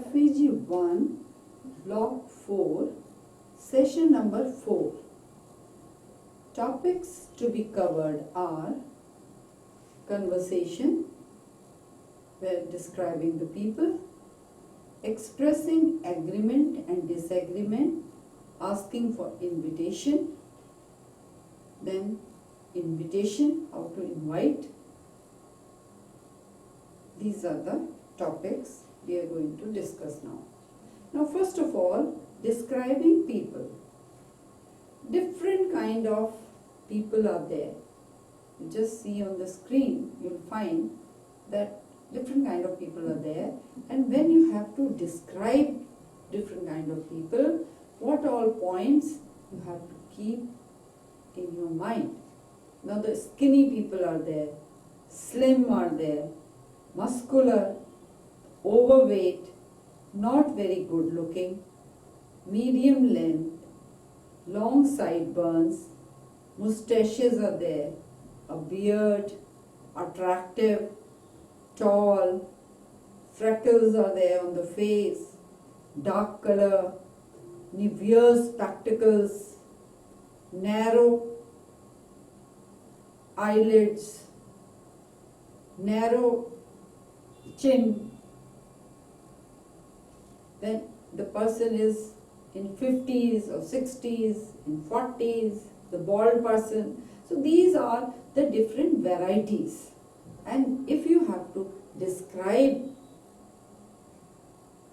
FEG-1 Block 4 Session number 4. Topics to be covered are conversation, where describing the people, expressing agreement and disagreement, asking for invitation, then invitation, how to invite. These are the topics we are going to discuss now. Now, first of all, describing people. Different kind of people are there. You just see on the screen, you'll find that different kind of people are there, and when you have to describe different kind of people, what all points you have to keep in your mind. Now, the skinny people are there, slim are there, muscular, overweight, not very good looking, medium length, long sideburns, mustaches are there, a beard, attractive, tall, freckles are there on the face, dark color, wears spectacles, narrow eyelids, narrow chin. Then the person is in 50s or 60s, in 40s, the bald person. So these are the different varieties. And if you have to describe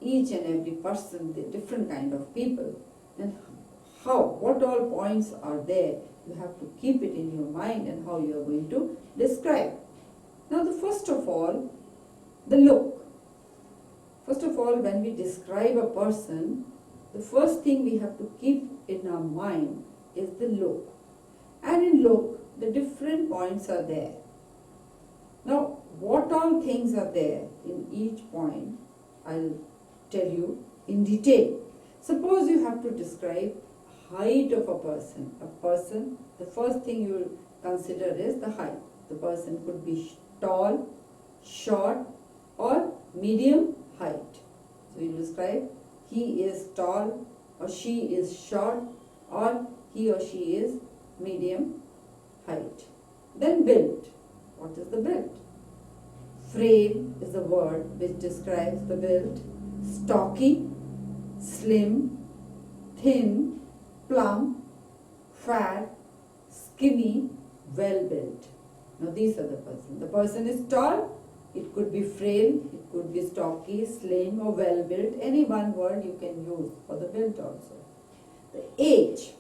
each and every person, the different kind of people, then what all points are there, you have to keep it in your mind and how you are going to describe. Now, first of all, the look. First of all, when we describe a person, the first thing we have to keep in our mind is the look. And in look, the different points are there. Now, what all things are there in each point, I'll tell you in detail. Suppose you have to describe height of a person. The first thing you will consider is the height. The person could be tall, short, or medium height. So you describe he is tall, or she is short, or he or she is medium height. Then build. What is the build? Frame is the word which describes the build. Stocky, slim, thin, plump, fat, skinny, well built. Now these are the person. The person is tall, it could be frail, it could be stocky, slim, or well built. Any one word you can use for the build also. The age.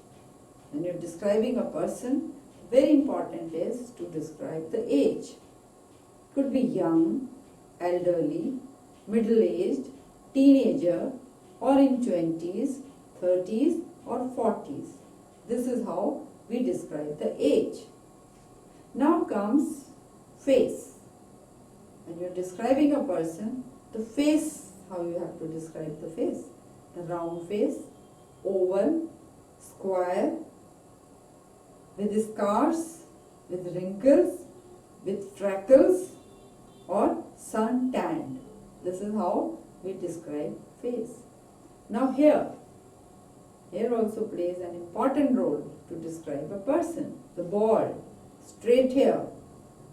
When you're describing a person, very important is to describe the age. Could be young, elderly, middle-aged, teenager, or in 20s, 30s, or 40s. This is how we describe the age. Now comes face. When you're describing a person, the face, how you have to describe the face. The round face, oval, square, with scars, with wrinkles, with freckles, or sun tanned. This is how we describe face. Now here also plays an important role to describe a person. The bald, straight hair,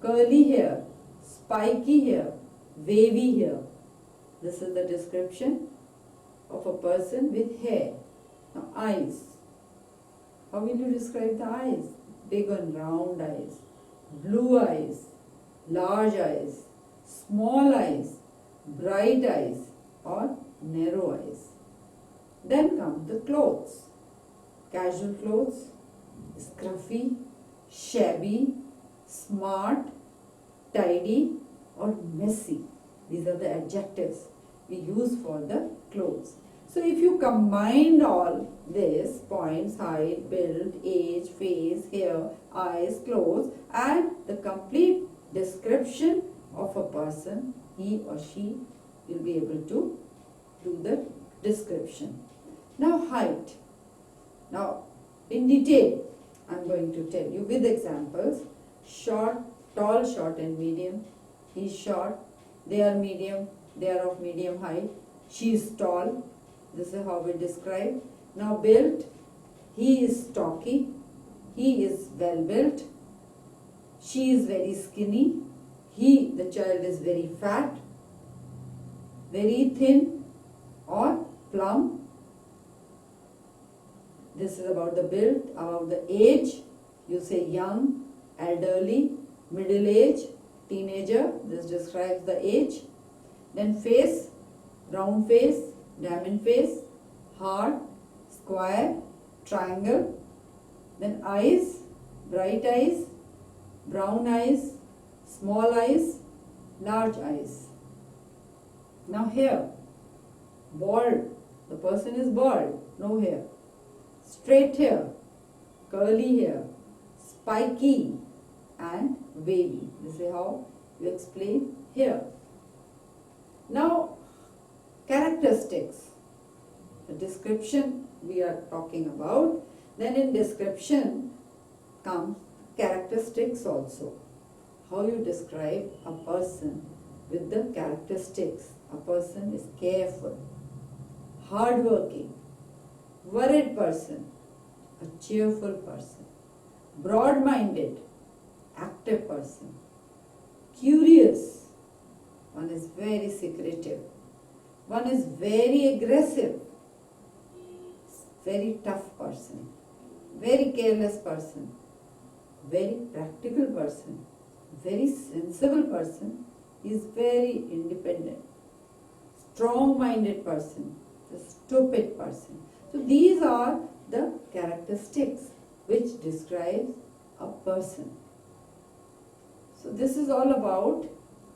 curly hair, spiky hair, wavy hair. This is the description of a person with hair. Now eyes. How will you describe the eyes? Big and round eyes, blue eyes, large eyes, small eyes, bright eyes, or narrow eyes. Then come the clothes. Casual clothes, scruffy, shabby, smart, tidy, or messy. These are the adjectives we use for the clothes. So if you combine all these points, height, build, age, face, hair, eyes, clothes, and the complete description of a person, he or she will be able to do the description. Now height. Now in detail, I am going to tell you with examples. Short, tall, short and medium. He is short, they are medium, they are of medium height. She is tall. This is how we describe. Now built. He is stocky. He is well built. She is very skinny. He, the child, is very fat, very thin or plump. This is about the build. About the age, you say young, elderly, middle age, teenager. This describes the age. Then face, round face, diamond face, heart, square, triangle. Then eyes, bright eyes, brown eyes, small eyes, large eyes. Now hair, bald. The person is bald, no hair. Straight hair, curly hair, spiky and wavy. This is how you explain hair. Now, characteristics. The description we are talking about. Then in description comes characteristics also. How you describe a person with the characteristics. A person is careful, hardworking, worried person, a cheerful person, broad-minded, active person, curious, one is very secretive, one is very aggressive, very tough person, very careless person, very practical person, very sensible person, is very independent, strong-minded person, the stupid person. So these are the characteristics which describes a person. So this is all about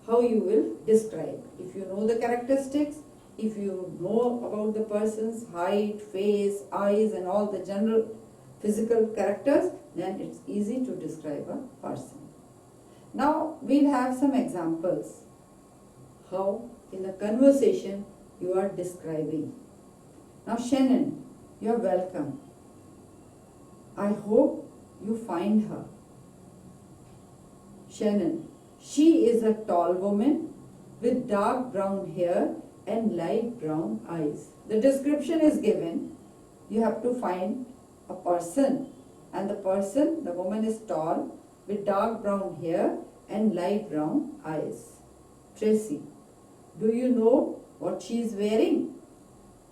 how you will describe. If you know the characteristics, if you know about the person's height, face, eyes and all the general physical characters, then it's easy to describe a person. Now we'll have some examples how in a conversation you are describing. Now Shannon, you are welcome. I hope you find her. Shannon, she is a tall woman with dark brown hair and light brown eyes. The description is given. You have to find a person, and the person, the woman is tall with dark brown hair and light brown eyes. Tracy, do you know what she is wearing?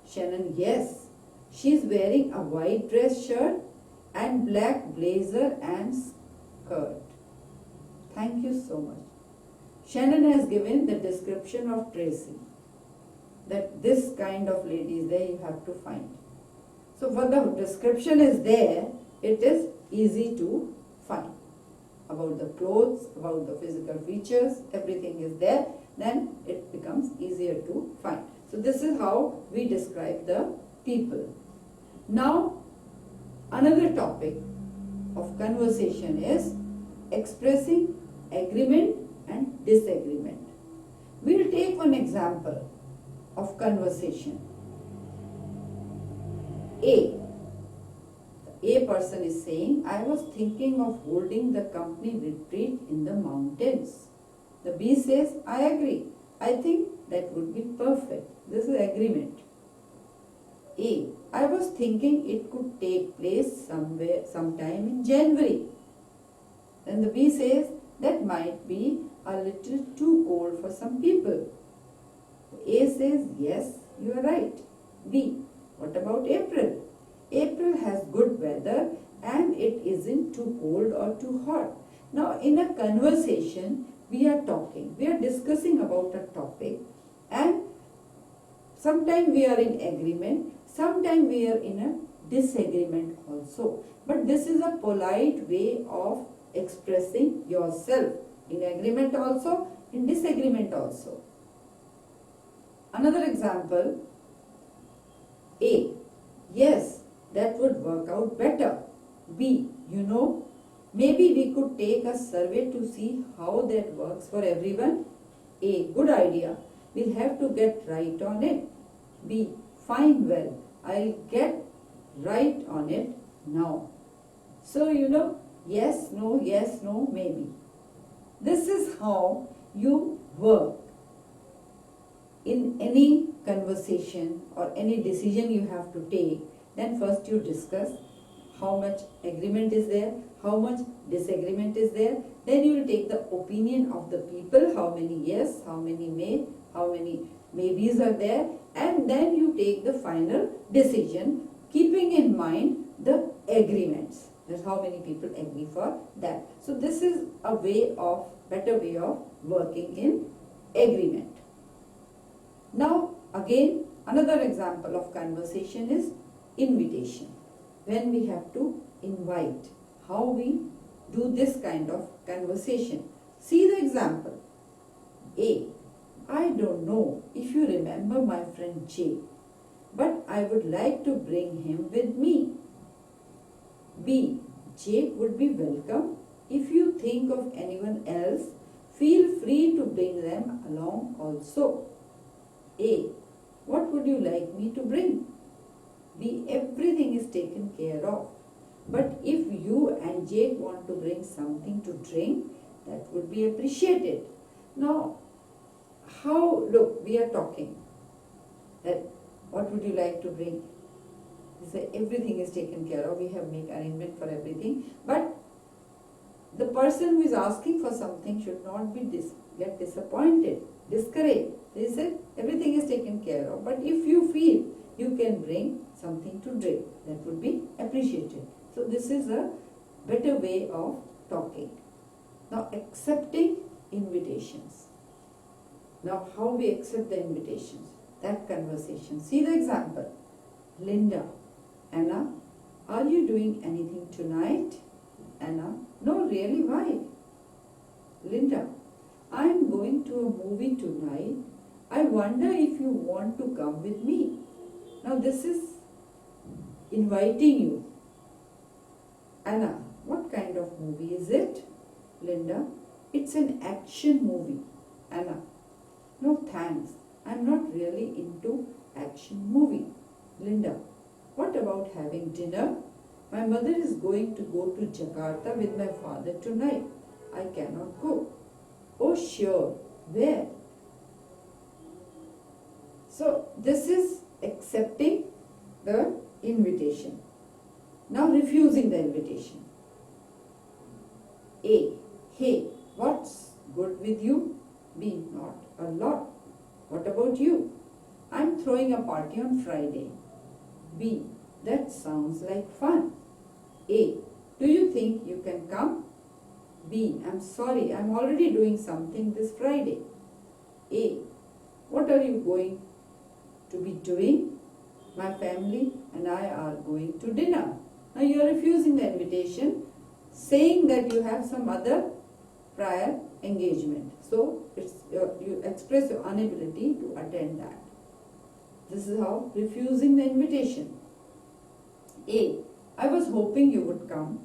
Shannon, yes. She is wearing a white dress shirt and black blazer and skirt. Thank you so much. Shannon has given the description of Tracy. That this kind of lady is there, you have to find. So when the description is there, it is easy to find. About the clothes, about the physical features, everything is there, then it becomes easier to find. So this is how we describe the people. Now, another topic of conversation is expressing agreement and disagreement. We will take one example of conversation. A person is saying, I was thinking of holding the company retreat in the mountains. The B says, I agree. I think that would be perfect. This is agreement. A, I was thinking it could take place sometime in January. Then the B says, that might be a little too cold for some people. A says, yes, you are right. B, what about April? April has good weather and it isn't too cold or too hot. Now in a conversation, we are discussing about a topic, and sometimes we are in agreement, sometimes we are in a disagreement also. But this is a polite way of expressing yourself, in agreement also, in disagreement also. Another example, A, yes, that would work out better. B, you know, maybe we could take a survey to see how that works for everyone. A, good idea. We'll have to get right on it. B, fine, well, I'll get right on it now. So, yes, no, maybe. This is how you work in any conversation or any decision you have to take, then first you discuss how much agreement is there, how much disagreement is there. Then you will take the opinion of the people, how many yes, how many may, how many maybes are there, and then you take the final decision, keeping in mind the agreements. That's how many people agree for that. So this is a better way of working in agreement. Now again, another example of conversation is invitation. When we have to invite, how we do this kind of conversation. See the example. A. I don't know if you remember my friend J, but I would like to bring him with me. B. Jake would be welcome. If you think of anyone else, feel free to bring them along also. A. What would you like me to bring? B. Everything is taken care of. But if you and Jake want to bring something to drink, that would be appreciated. Now, look, we are talking that what would you like to bring? We say everything is taken care of, we have made arrangement for everything. But the person who is asking for something should not get disappointed, discouraged. They said everything is taken care of, but if you feel you can bring something to drink, that would be appreciated. So this is a better way of talking. Now accepting invitations. Now how we accept the invitations, that conversation. See the example. Linda, Anna, are you doing anything tonight? Anna, no really, why? Linda, I am going to a movie tonight. I wonder if you want to come with me. Now this is inviting you. Anna, what kind of movie is it? Linda, it's an action movie. Anna, no thanks, I'm not really into action movie. Linda, what about having dinner? My mother is going to go to Jakarta with my father tonight. I cannot go. Oh sure, where? So this is accepting the invitation. Now refusing the invitation. A. Hey, what's good with you? B. Not a lot. What about you? I'm throwing a party on Friday. B. That sounds like fun. A. Do you think you can come? B. I'm sorry, I'm already doing something this Friday. A. What are you going to be doing? My family and I are going to dinner. Now you are refusing the invitation, saying that you have some other prior engagement. So you express your inability to attend that. This is how refusing the invitation. A. I was hoping you would come.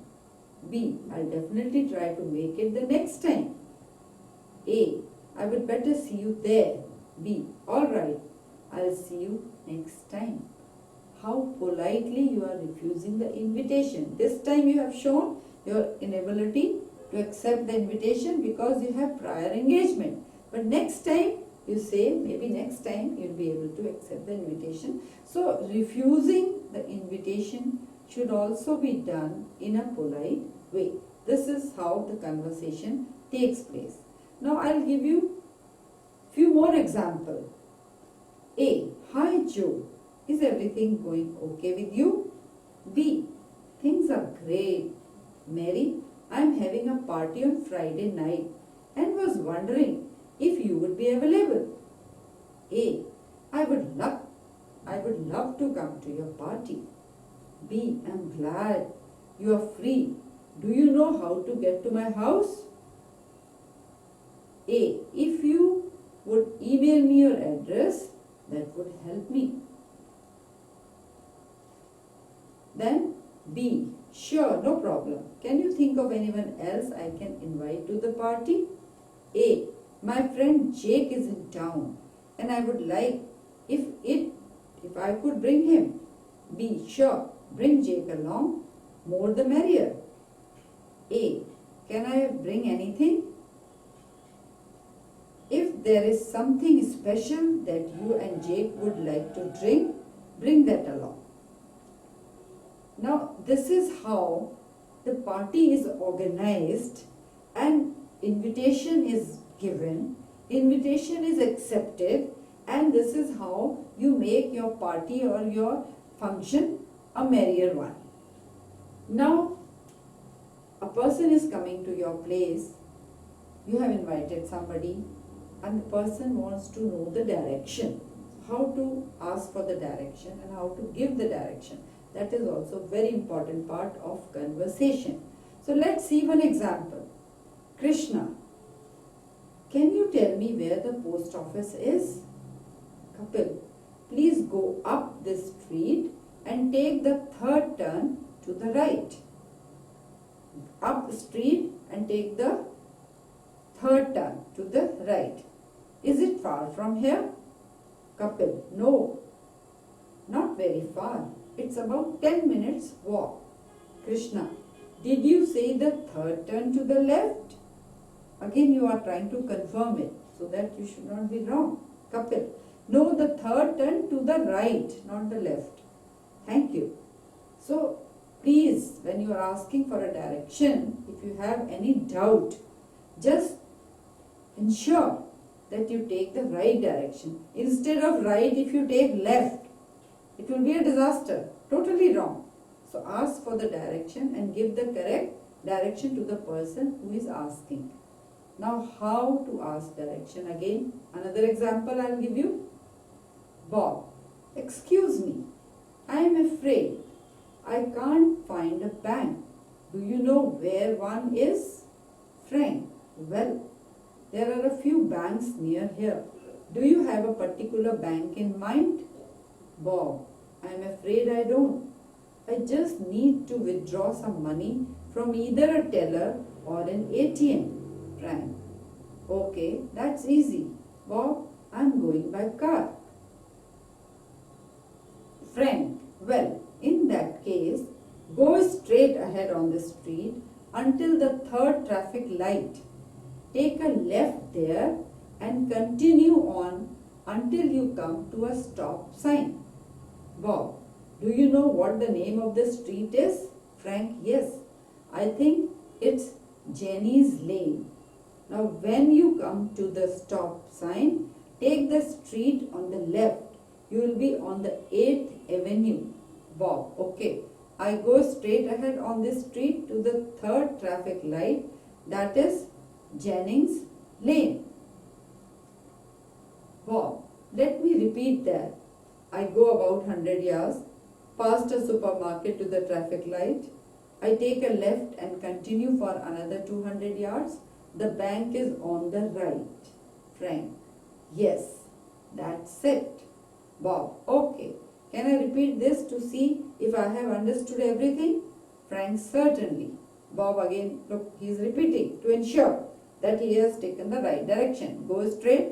B. I'll definitely try to make it the next time. A. I would better see you there. B. Alright, I'll see you next time. How politely you are refusing the invitation. This time you have shown your inability to accept the invitation because you have prior engagement. But next time you say, maybe next time you'll be able to accept the invitation. So refusing the invitation should also be done in a polite way. This is how the conversation takes place. Now I'll give you few more examples. A. Hi Joe, is everything going okay with you? B. Things are great. Mary, I'm having a party on Friday night and was wondering if you would be available. A. I would love to come to your party. B. I'm glad you are free. Do you know how to get to my house? A. If you would email me your address, that would help me. Then B. Sure, no problem. Can you think of anyone else I can invite to the party? A. My friend Jake is in town and I would like if I could bring him. B. Sure, bring Jake along. More the merrier. A. Can I bring anything? If there is something special that you and Jake would like to drink, bring that along. Now, this is how the party is organized and invitation is given, invitation is accepted, and this is how you make your party or your function a merrier one. Now, a person is coming to your place, you have invited somebody, and the person wants to know the direction, how to ask for the direction and how to give the direction. That is also a very important part of conversation. So let's see one example. Krishna, can you tell me where the post office is? Kapil, please go up this street and take the third turn to the right. Up the street and take the third turn to the right. Is it far from here? Kapil, no, not very far. It's about 10 minutes walk. Krishna, did you say the third turn to the left? Again, you are trying to confirm it so that you should not be wrong. Kapil, no, the third turn to the right, not the left. Thank you. So, please, when you are asking for a direction, if you have any doubt, just ensure that you take the right direction. Instead of right, if you take left, it will be a disaster. Totally wrong. So ask for the direction and give the correct direction to the person who is asking. Now how to ask direction? Again, another example I will give you. Bob, excuse me, I am afraid I can't find a bank. Do you know where one is? Frank, well, there are a few banks near here. Do you have a particular bank in mind? Bob, I am afraid I don't. I just need to withdraw some money from either a teller or an ATM. Frank, okay, that's easy. Bob, I am going by car. Frank, well, in that case, go straight ahead on the street until the third traffic light. Take a left there and continue on until you come to a stop sign. Bob, do you know what the name of the street is? Frank, yes. I think it's Jenny's Lane. Now when you come to the stop sign, take the street on the left. You will be on the 8th Avenue. Bob, okay. I go straight ahead on this street to the third traffic light, that is Jennings Lane. Bob, let me repeat that. I go about 100 yards, past a supermarket to the traffic light. I take a left and continue for another 200 yards. The bank is on the right. Frank, yes, that's it. Bob, okay. Can I repeat this to see if I have understood everything? Frank, certainly. Bob again, look, he is repeating to ensure that he has taken the right direction. Go straight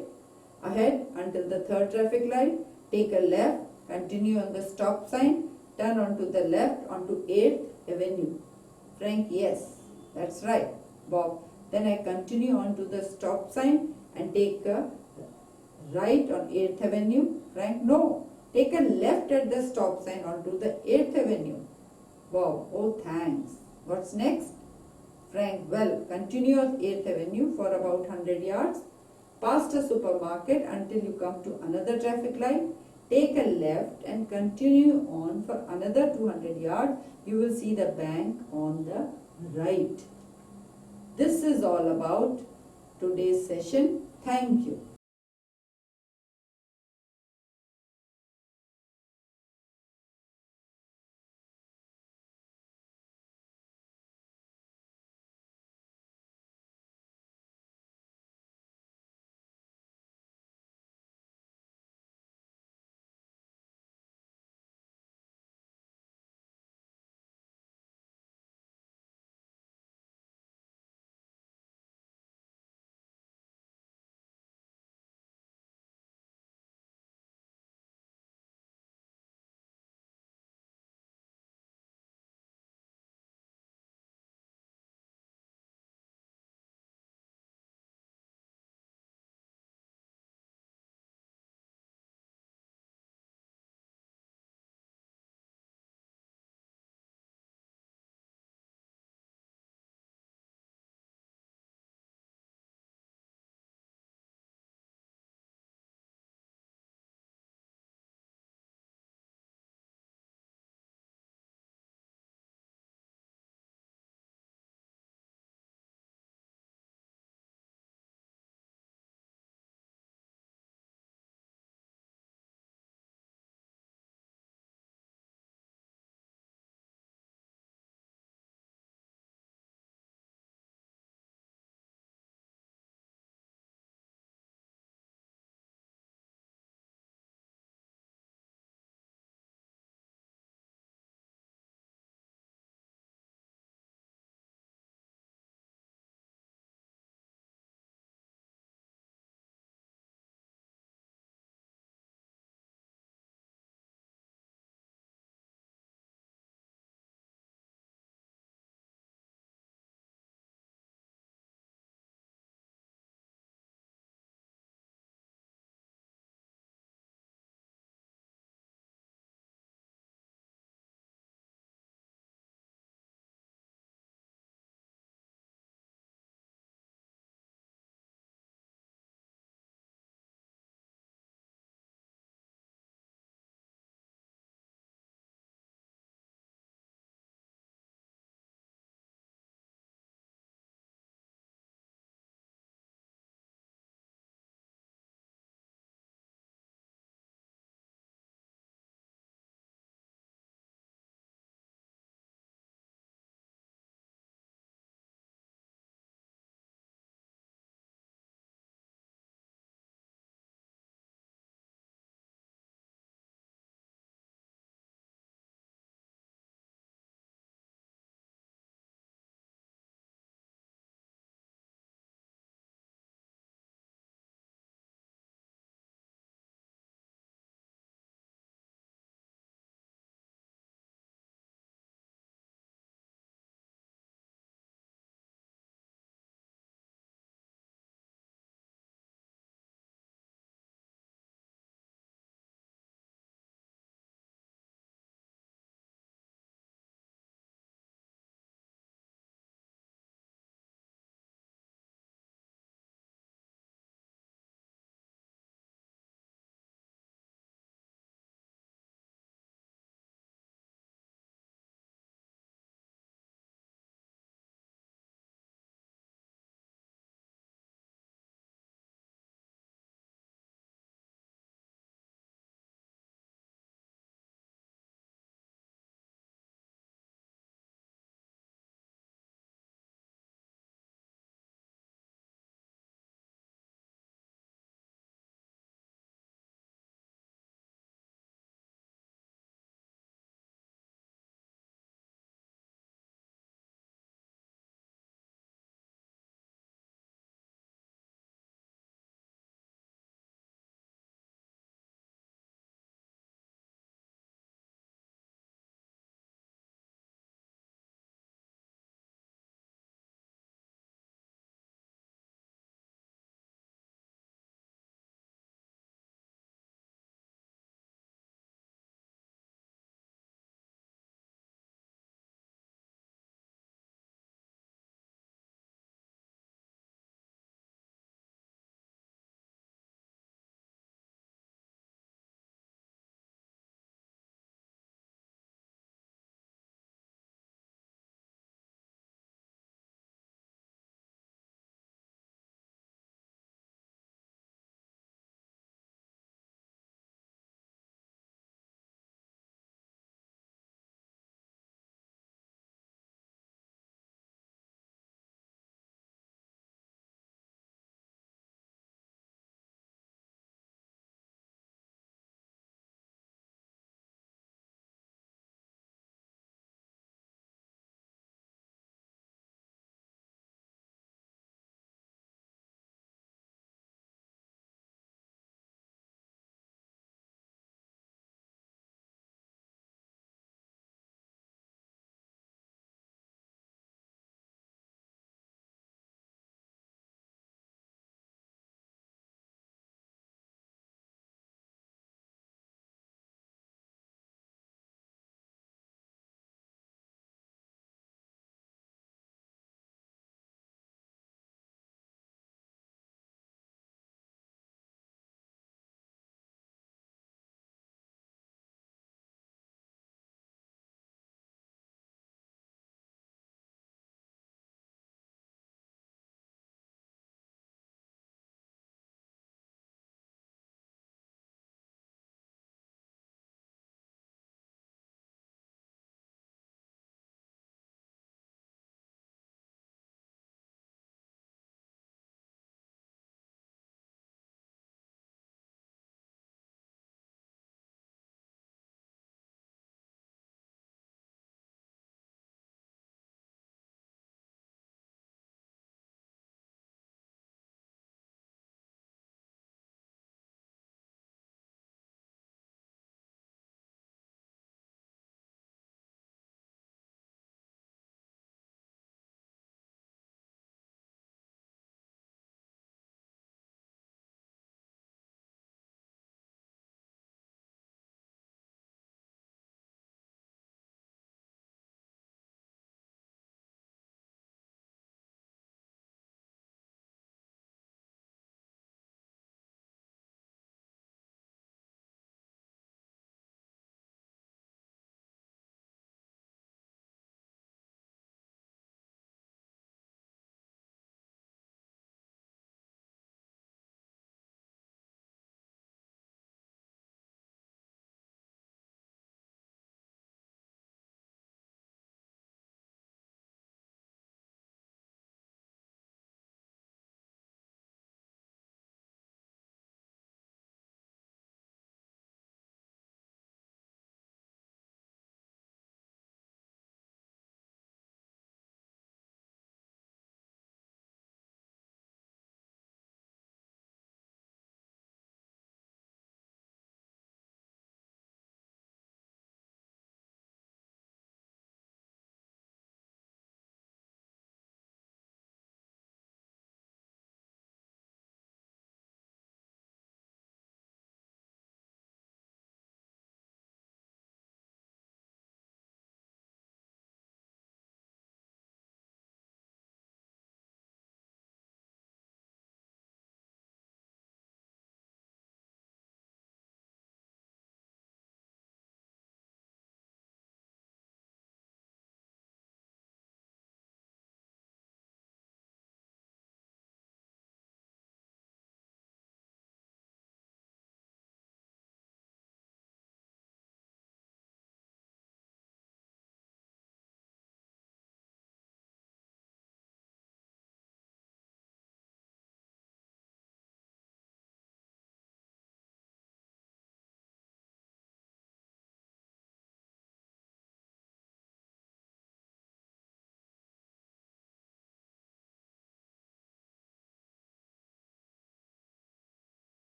ahead until the third traffic light. Take a left, continue on the stop sign, turn onto the left onto 8th Avenue. Frank, yes, that's right. Bob, then I continue on to the stop sign and take a right on 8th Avenue. Frank, no, take a left at the stop sign onto the 8th Avenue. Bob, oh thanks. What's next? Frank, well, continue on 8th Avenue for about 100 yards, past a supermarket until you come to another traffic light. Take a left and continue on for another 200 yards. You will see the bank on the right. This is all about today's session. Thank you.